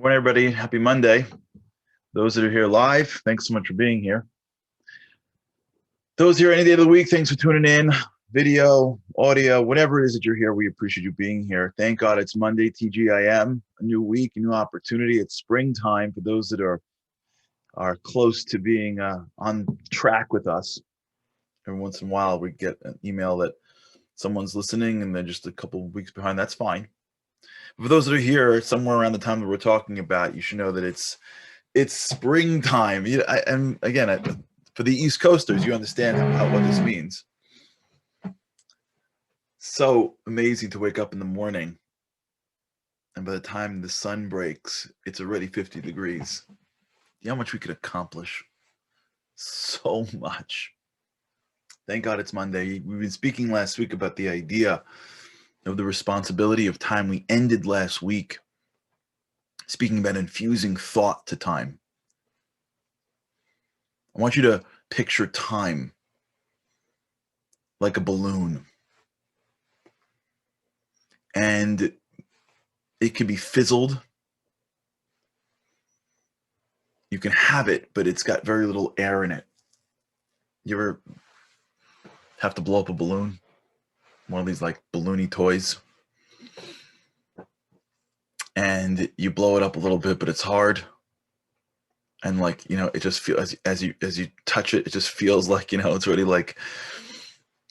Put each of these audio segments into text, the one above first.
Morning, everybody. Happy Monday. Those that are here live, thanks so much for being here. Those here any day of the week, thanks for tuning in. Video, audio, whatever it is that you're here, we appreciate you being here. Thank God it's Monday, TGIM, a new week, a new opportunity. It's springtime for those that are close to being on track with us. Every once in a while, we get an email that someone's listening and they're just a couple of weeks behind. That's fine. For those that are here somewhere around the time that we're talking about, you should know that it's springtime. And again, for the East Coasters, you understand what this means. So amazing to wake up in the morning, and by the time the sun breaks, it's already 50 degrees. You know how much we could accomplish? So much. Thank God it's Monday. We've been speaking last week about the idea of the responsibility of time. We ended last week speaking about infusing thought to time. I want you to picture time like a balloon. And it can be fizzled. You can have it, but it's got very little air in it. You ever have to blow up a balloon? One of these like balloony toys. And you blow it up a little bit, but it's hard. And it just feels as you touch it, it just feels like, it's already like,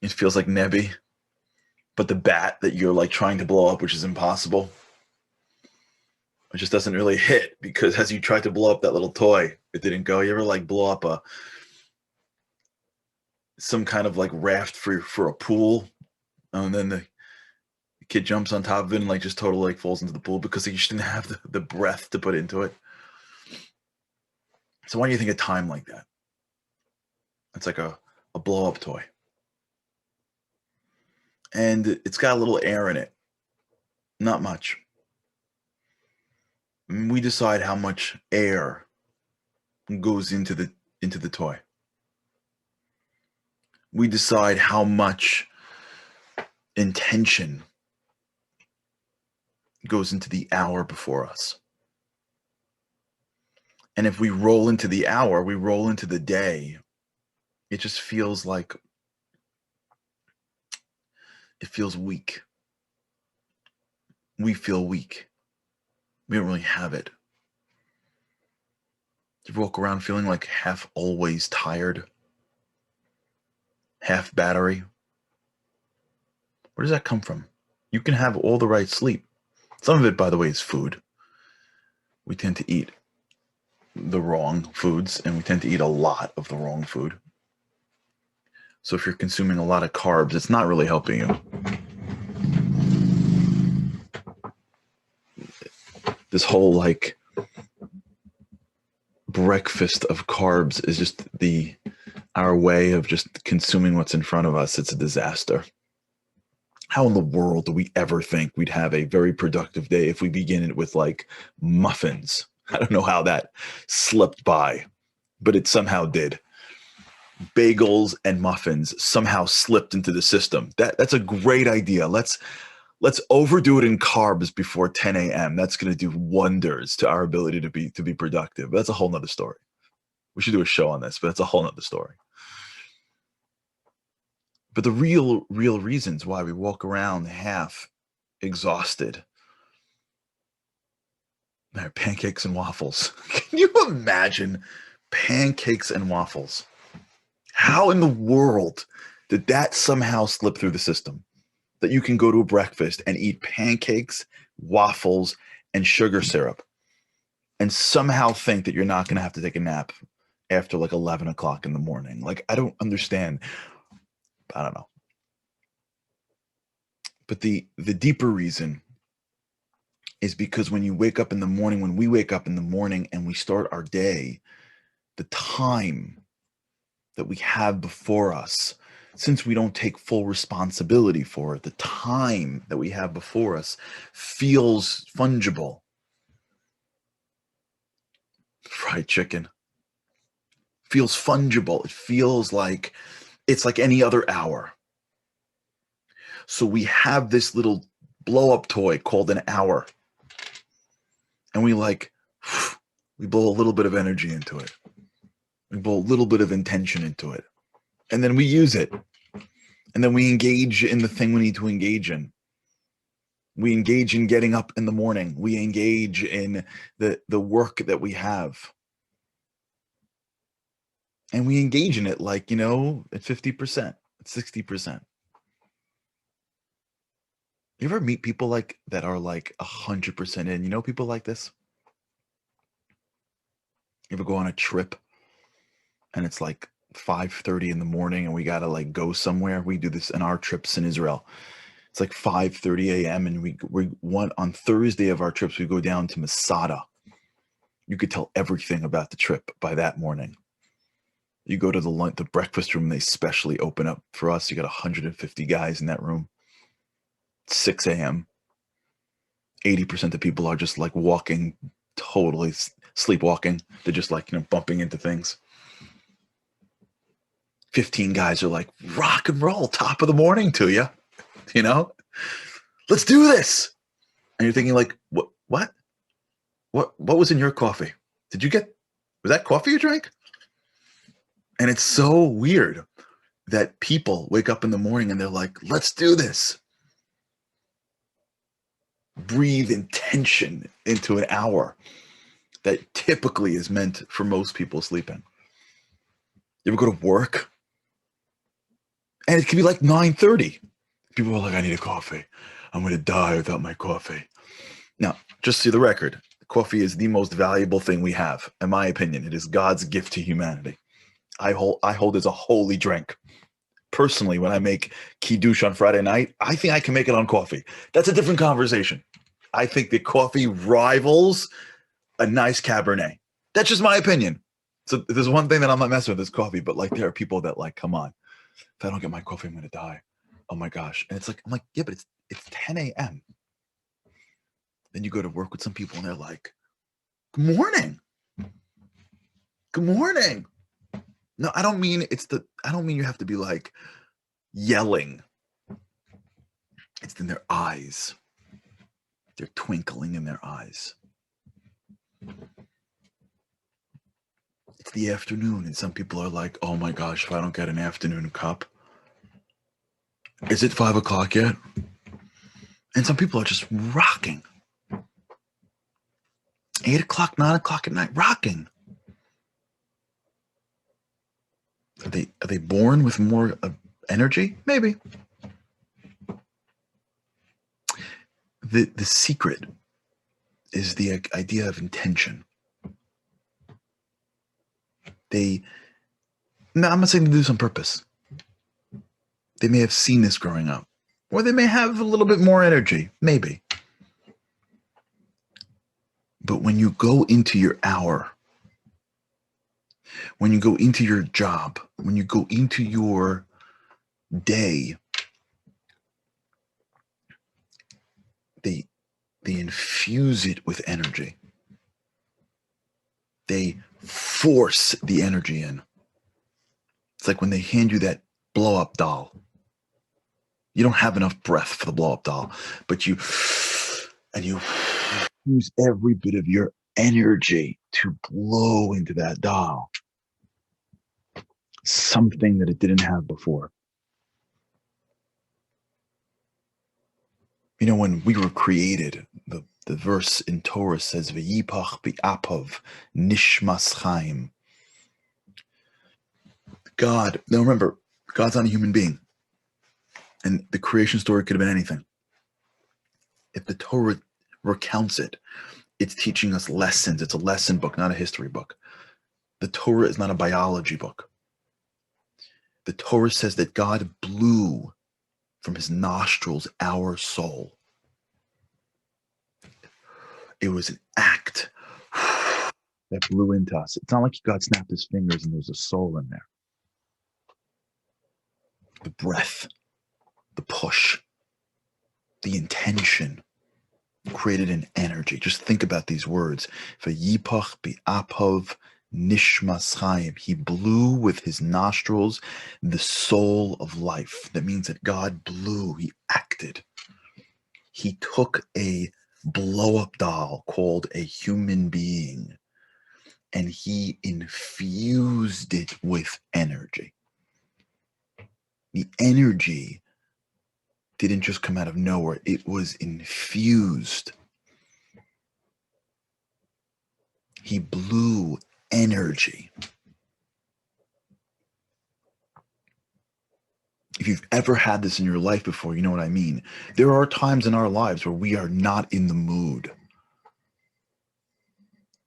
it feels like nebby. But the bat that you're like trying to blow up, which is impossible, it just doesn't really hit, because as you tried to blow up that little toy, it didn't go. You ever like blow up some kind of like raft for a pool, and then the kid jumps on top of it and like just totally like falls into the pool because he just didn't have the breath to put into it. So why do you think of time like that? It's like a blow up toy. And it's got a little air in it. Not much. And we decide how much air goes into the toy. We decide how much intention goes into the hour before us. And if we roll into the hour, we roll into the day, it just feels like it feels weak. We feel weak. We don't really have it. Do you walk around feeling like half always tired? Half battery? Where does that come from? You can have all the right sleep. Some of it, by the way, is food. We tend to eat the wrong foods, and we tend to eat a lot of the wrong food. So if you're consuming a lot of carbs, it's not really helping you. This whole like breakfast of carbs is just our way of just consuming what's in front of us. It's a disaster. How in the world do we ever think we'd have a very productive day if we begin it with like muffins? I don't know how that slipped by, but it somehow did. Bagels and muffins somehow slipped into the system. That's a great idea. Let's overdo it in carbs before 10 a.m. That's going to do wonders to our ability to be productive. But that's a whole nother story. We should do a show on this, but that's a whole nother story. But the real reasons why we walk around half exhausted are pancakes and waffles. Can you imagine pancakes and waffles? How in the world did that somehow slip through the system? That you can go to a breakfast and eat pancakes, waffles, and sugar syrup, and somehow think that you're not going to have to take a nap after like 11 o'clock in the morning. Like, I don't understand. I don't know. But the deeper reason is because when we wake up in the morning and we start our day, the time that we have before us, since we don't take full responsibility for it, the time that we have before us feels fungible. Fried chicken feels fungible. It feels like it's like any other hour. So we have this little blow-up toy called an hour. And we like We blow a little bit of energy into it. We blow a little bit of intention into it. And then we use it. And then we engage in the thing we need to engage in. We engage in getting up in the morning. We engage in the work that we have. And we engage in it like, at 50%, at 60%. You ever meet people like that are like 100% in? You know people like this? You ever go on a trip and it's like 5:30 in the morning and we gotta like go somewhere? We do this in our trips in Israel. It's like 5:30 a.m. and we went on Thursday of our trips, we go down to Masada. You could tell everything about the trip by that morning. You go to the breakfast room, they specially open up for us. You got 150 guys in that room. 6 a.m. 80% of people are just like walking, totally sleepwalking. They're just like, bumping into things. 15 guys are like, rock and roll, top of the morning to you. Let's do this. And you're thinking like, what was in your coffee? Was that coffee you drank? And it's so weird that people wake up in the morning and they're like, let's do this. Breathe intention into an hour that typically is meant for most people sleeping. You ever go to work? And it can be like 9:30. People are like, I need a coffee. I'm going to die without my coffee. Now, just to the record, coffee is the most valuable thing we have. In my opinion, it is God's gift to humanity. I hold as a holy drink. Personally, when I make kiddush on Friday night, I think I can make it on coffee. That's a different conversation. I think that coffee rivals a nice Cabernet. That's just my opinion. So there's one thing that I'm not messing with is coffee, but like there are people that like, come on, if I don't get my coffee, I'm going to die. Oh my gosh. And I'm like, yeah, but it's 10 a.m. Then you go to work with some people and they're like, good morning. Good morning. No, I don't mean you have to be like yelling. It's in their eyes. They're twinkling in their eyes. It's the afternoon, and some people are like, oh my gosh, if I don't get an afternoon cup. Is it 5 o'clock yet? And some people are just rocking. 8 o'clock, 9 o'clock at night, rocking. Are they born with more energy? Maybe. The secret is the idea of intention. No, I'm not saying to do this on purpose. They may have seen this growing up, or they may have a little bit more energy, maybe. But when you go into your hour, when you go into your job, when you go into your day, they infuse it with energy. They force the energy in. It's like when they hand you that blow-up doll. You don't have enough breath for the blow-up doll, but you use every bit of your energy to blow into that doll. Something that it didn't have before. When we were created, the verse in Torah says, V'yipach bi'apav nishmas chaim. God, now remember, God's not a human being. And the creation story could have been anything. If the Torah recounts it, it's teaching us lessons. It's a lesson book, not a history book. The Torah is not a biology book. The Torah says that God blew from his nostrils our soul. It was an act that blew into us. It's not like God snapped his fingers and there's a soul in there. The breath, the push, the intention created an energy. Just think about these words. V'yipach bi'apav nishmas chaim. He blew with his nostrils the soul of life. That means that God blew, he acted. He took a blow-up doll called a human being and he infused it with energy. The energy didn't just come out of nowhere, it was infused. He blew energy. If you've ever had this in your life before, you know what I mean. There are times in our lives where we are not in the mood,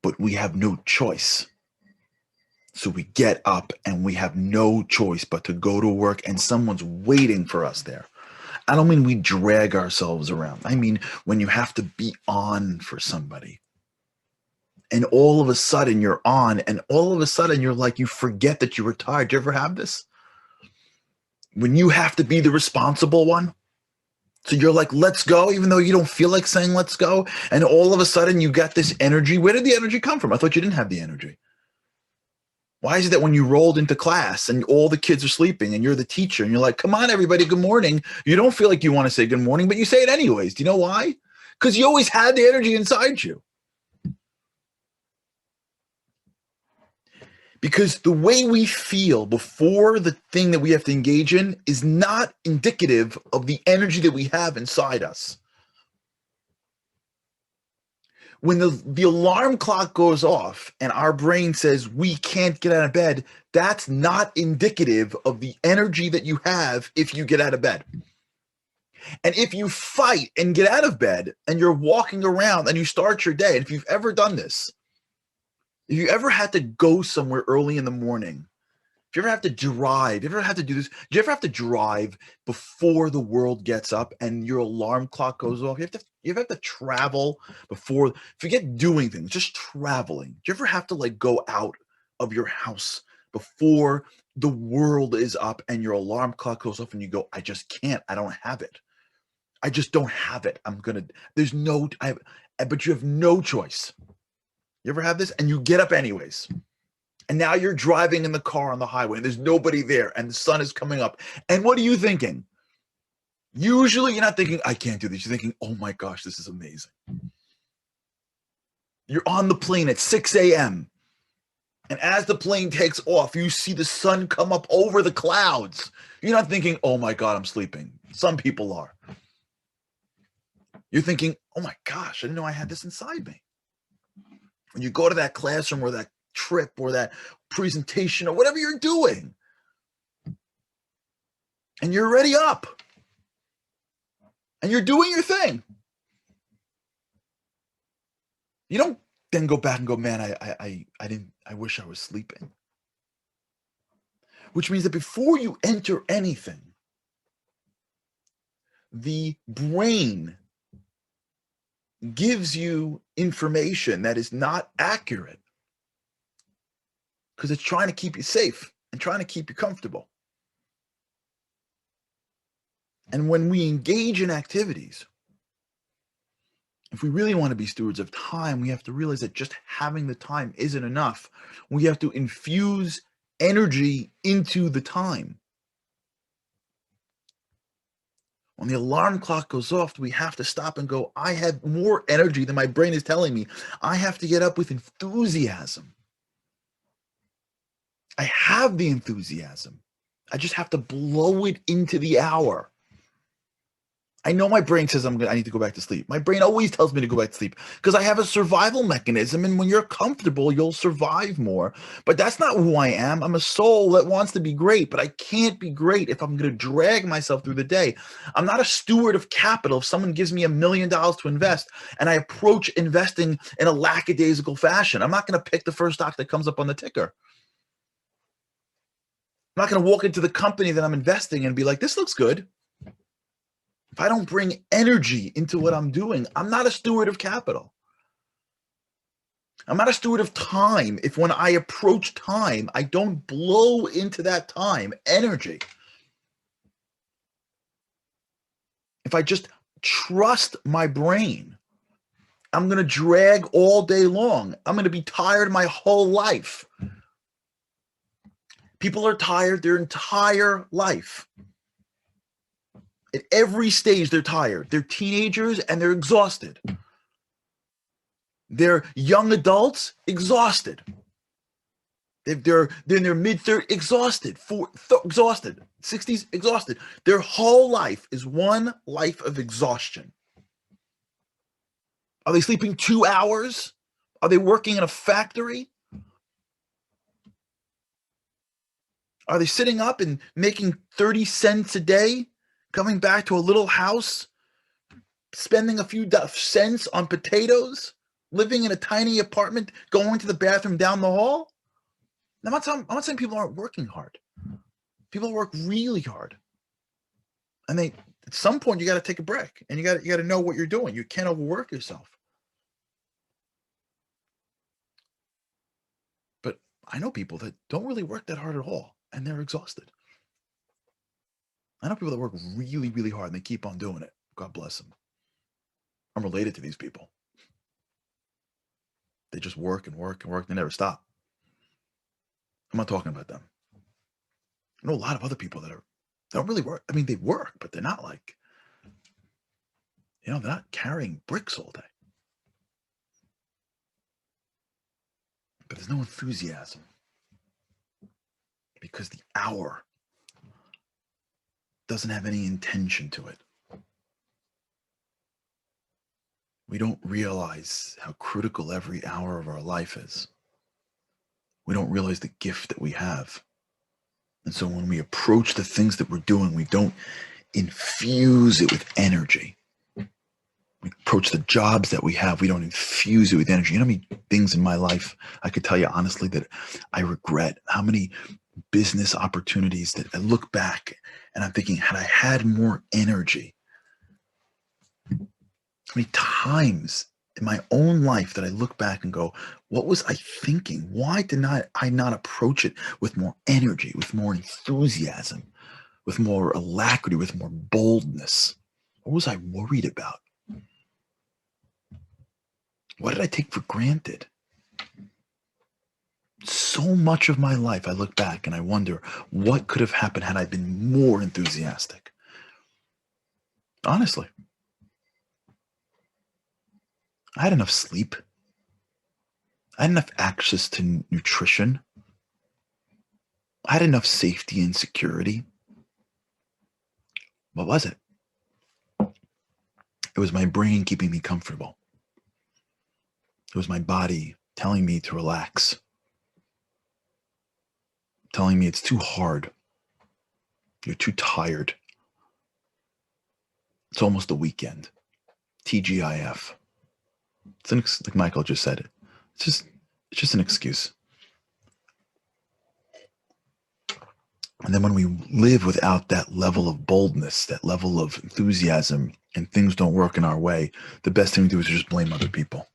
but we have no choice. So we get up and we have no choice but to go to work, and someone's waiting for us there. I don't mean we drag ourselves around. I mean when you have to be on for somebody. And all of a sudden you're on, and all of a sudden you're like, you forget that you were tired. Do you ever have this? When you have to be the responsible one. So you're like, let's go, even though you don't feel like saying let's go. And all of a sudden you got this energy. Where did the energy come from? I thought you didn't have the energy. Why is it that when you rolled into class and all the kids are sleeping and you're the teacher and you're like, come on, everybody, good morning. You don't feel like you want to say good morning, but you say it anyways. Do you know why? Because you always had the energy inside you. Because the way we feel before the thing that we have to engage in is not indicative of the energy that we have inside us. When the alarm clock goes off and our brain says we can't get out of bed, that's not indicative of the energy that you have if you get out of bed. And if you fight and get out of bed and you're walking around and you start your day, and if you've ever done this, if you ever had to go somewhere early in the morning, if you ever have to drive, if you ever have to do this, do you ever have to drive before the world gets up and your alarm clock goes off? You ever have to travel before, forget doing things, just traveling. Do you ever have to like go out of your house before the world is up and your alarm clock goes off and you go, I just can't, I don't have it. I just don't have it. But you have no choice. You ever have this? And you get up anyways. And now you're driving in the car on the highway and there's nobody there and the sun is coming up. And what are you thinking? Usually you're not thinking, I can't do this. You're thinking, oh my gosh, this is amazing. You're on the plane at 6 a.m. And as the plane takes off, you see the sun come up over the clouds. You're not thinking, oh my God, I'm sleeping. Some people are. You're thinking, oh my gosh, I didn't know I had this inside me. When you go to that classroom or that trip or that presentation or whatever you're doing, and you're already up and you're doing your thing, you don't then go back and go, man, I wish I was sleeping. Which means that before you enter anything, the brain gives you information that is not accurate because it's trying to keep you safe and trying to keep you comfortable. And when we engage in activities, if we really want to be stewards of time, we have to realize that just having the time isn't enough. We have to infuse energy into the time. When the alarm clock goes off, we have to stop and go, I have more energy than my brain is telling me. I have to get up with enthusiasm. I have the enthusiasm. I just have to blow it into the hour. I know my brain says I need to go back to sleep. My brain always tells me to go back to sleep because I have a survival mechanism. And when you're comfortable, you'll survive more. But that's not who I am. I'm a soul that wants to be great, but I can't be great if I'm going to drag myself through the day. I'm not a steward of capital. If someone gives me $1 million to invest and I approach investing in a lackadaisical fashion, I'm not going to pick the first stock that comes up on the ticker. I'm not going to walk into the company that I'm investing in and be like, this looks good. If I don't bring energy into what I'm doing, I'm not a steward of capital. I'm not a steward of time. If when I approach time, I don't blow into that time energy. If I just trust my brain, I'm going to drag all day long. I'm going to be tired my whole life. People are tired their entire life. At every stage, they're tired. They're teenagers and they're exhausted. They're young adults, exhausted. They're in their mid-30s, exhausted, exhausted, 60s, exhausted. Their whole life is one life of exhaustion. Are they sleeping 2 hours? Are they working in a factory? Are they sitting up and making 30 cents a day, coming back to a little house, spending a few cents on potatoes, living in a tiny apartment, going to the bathroom down the hall? I'm not saying people aren't working hard. People work really hard. And at some point you got to take a break, and you got to know what you're doing. You can't overwork yourself. But I know people that don't really work that hard at all, and they're exhausted. I know people that work really, really hard, and they keep on doing it. God bless them. I'm related to these people. They just work and work and work. They never stop. I'm not talking about them. I know a lot of other people that don't really work. I mean, they work, but they're not like, they're not carrying bricks all day. But there's no enthusiasm because the hour doesn't have any intention to it. We don't realize how critical every hour of our life is. We don't realize the gift that we have. And so when we approach the things that we're doing, we don't infuse it with energy. We approach the jobs that we have, we don't infuse it with energy. You know how many things in my life I could tell you honestly that I regret? How many business opportunities that I look back and I'm thinking, had I had more energy? How many times in my own life that I look back and go, what was I thinking? Why did I not approach it with more energy, with more enthusiasm, with more alacrity, with more boldness? What was I worried about? What did I take for granted? So much of my life, I look back and I wonder what could have happened had I been more enthusiastic. Honestly, I had enough sleep. I had enough access to nutrition. I had enough safety and security. What was it? It was my brain keeping me comfortable. It was my body telling me to relax, telling me it's too hard. You're too tired. It's almost the weekend. TGIF. Like Michael just said it. It's just an excuse. And then when we live without that level of boldness, that level of enthusiasm, and things don't work in our way, the best thing to do is just blame other people.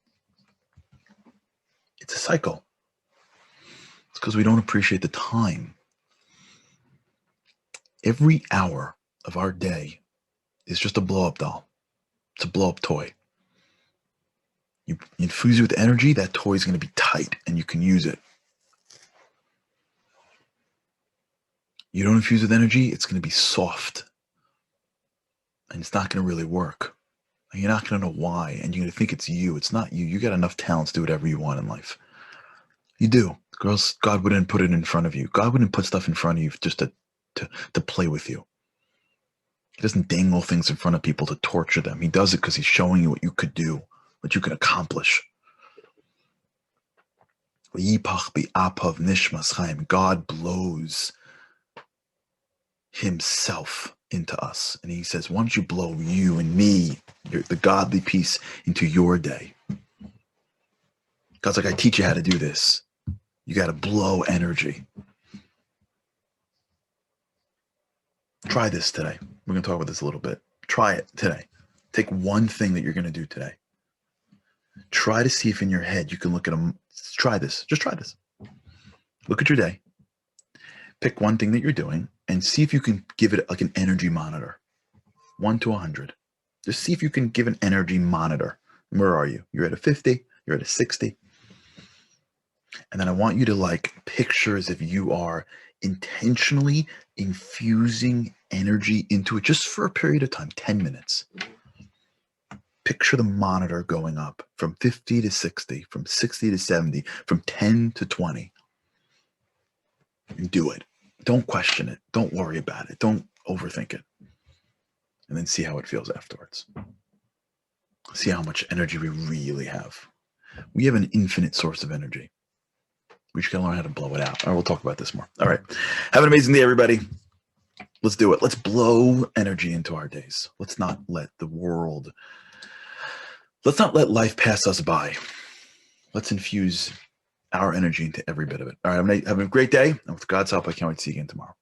It's a cycle. It's because we don't appreciate the time. Every hour of our day is just a blow-up doll. It's a blow-up toy. You infuse it with energy, that toy is going to be tight and you can use it. You don't infuse with energy, it's going to be soft. And it's not going to really work. And you're not going to know why. And you're going to think it's you. It's not you. You got enough talent to do whatever you want in life. You do. Girls, God wouldn't put it in front of you. God wouldn't put stuff in front of you just to play with you. He doesn't dangle things in front of people to torture them. He does it because he's showing you what you could do, what you can accomplish. God blows himself into us. And he says, why don't you blow you and me, the godly peace, into your day? God's like, I teach you how to do this. You got to blow energy. Try this today. We're going to talk about this a little bit. Try it today. Take one thing that you're going to do today. Try to see if in your head you can look at them. Try this. Just try this. Look at your day. Pick one thing that you're doing and see if you can give it like an energy monitor. 1 to 100. Just see if you can give an energy monitor. Where are you? You're at a 50. You're at a 60. And then I want you to like picture as if you are intentionally infusing energy into it just for a period of time, 10 minutes. Picture the monitor going up from 50 to 60, from 60 to 70, from 10 to 20. Do it. Don't question it. Don't worry about it. Don't overthink it. And then see how it feels afterwards. See how much energy we really have. We have an infinite source of energy. We just gotta learn how to blow it out. All right, we'll talk about this more. All right. Have an amazing day, everybody. Let's do it. Let's blow energy into our days. Let's not let life pass us by. Let's infuse our energy into every bit of it. All right, have a great day. And with God's help, I can't wait to see you again tomorrow.